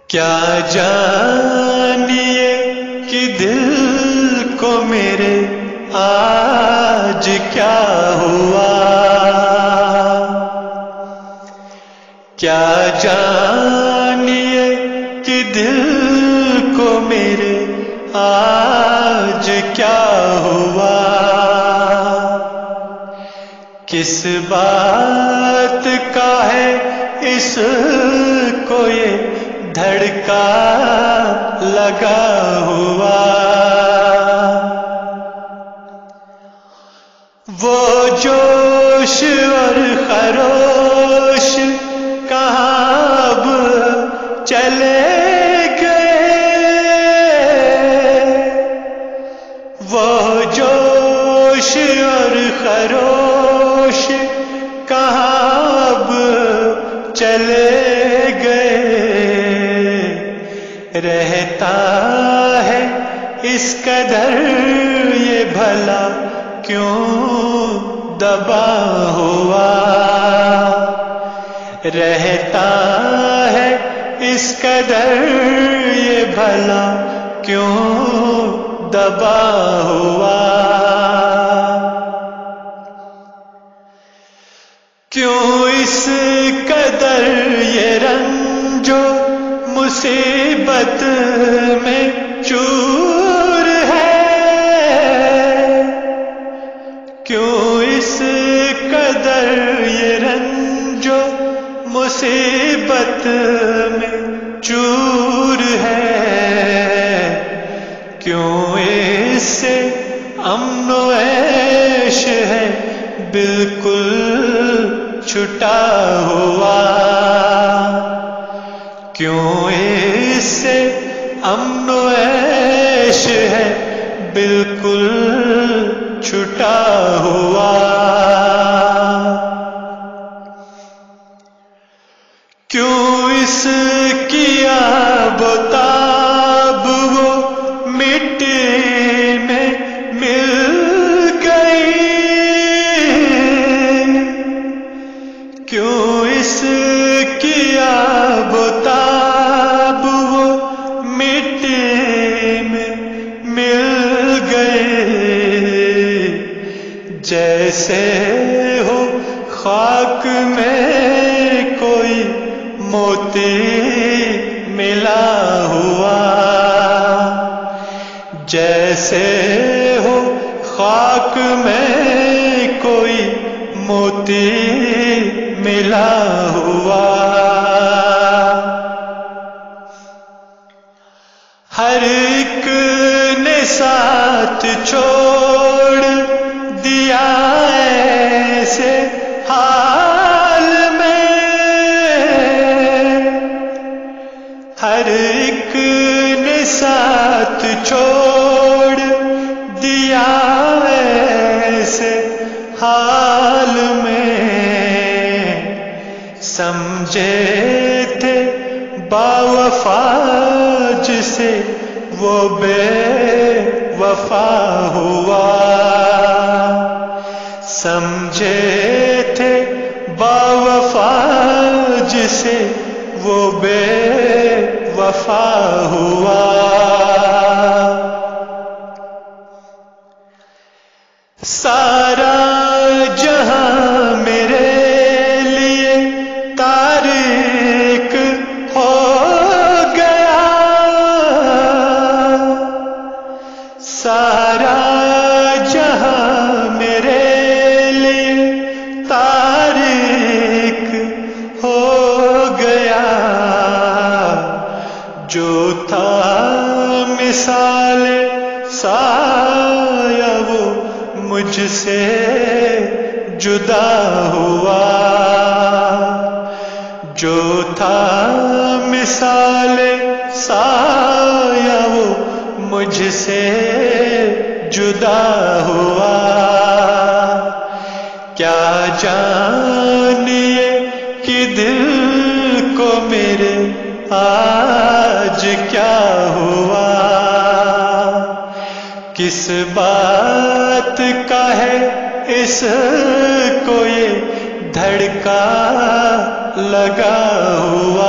کیا جانیے کہ دل کو میرے آج کیا ہوا، کیا جانیے کہ دل کو میرے آج کیا ہوا، کس بات کا ہے اس کو یہ دھڑکا لگا ہوا، وہ جوش اور خروش کہاں اب چلے گئے، وہ جوش اور خروش کہاں اب چلے گئے، رہتا ہے اس قدر یہ بھلا کیوں دبا ہوا، رہتا ہے اس قدر یہ بھلا کیوں دبا ہوا، کیوں اس قدر یہ رنج و مصیبت میں چور ہے، کیوں اس قدر یہ رنج و مصیبت میں چور ہے، کیوں اس سے امن و عیش ہے بالکل چھٹا ہوا، کیوں اس سے امن و عیش ہے بالکل چھٹا ہوا، کیوں اس کی آب و تاب وہ مٹی میں مل گئی، کیوں اس کی آب و تاب وہ مٹی میں مل گئے، جیسے ہو خاک میں کوئی موتی ملا ہوا، جیسے ہو خاک میں کوئی موتی ملا ہوا، ہر ایک نے ساتھ چھوڑ دیا ایسے حال میں، ہر ایک نے ساتھ چھوڑ دیا ایسے حال میں، سمجھے تھے باوفا جسے وہ بے وفا ہوا، سمجھے تھے باوفا جسے وہ بے وفا ہوا، سارا جہاں میرے لیے تاریک ہو گیا، سارا جہاں میرے لیے تاریک ہو گیا، جو تھا مثال سایہ وہ مجھ سے جدا ہوا، جو تھا مثال سایہ وہ مجھ سے جدا ہوا، کیا جانیے کہ دل کو میرے آج کیا ہوا، کس بات کا ہے اس کو یہ دھڑکا لگا ہوا،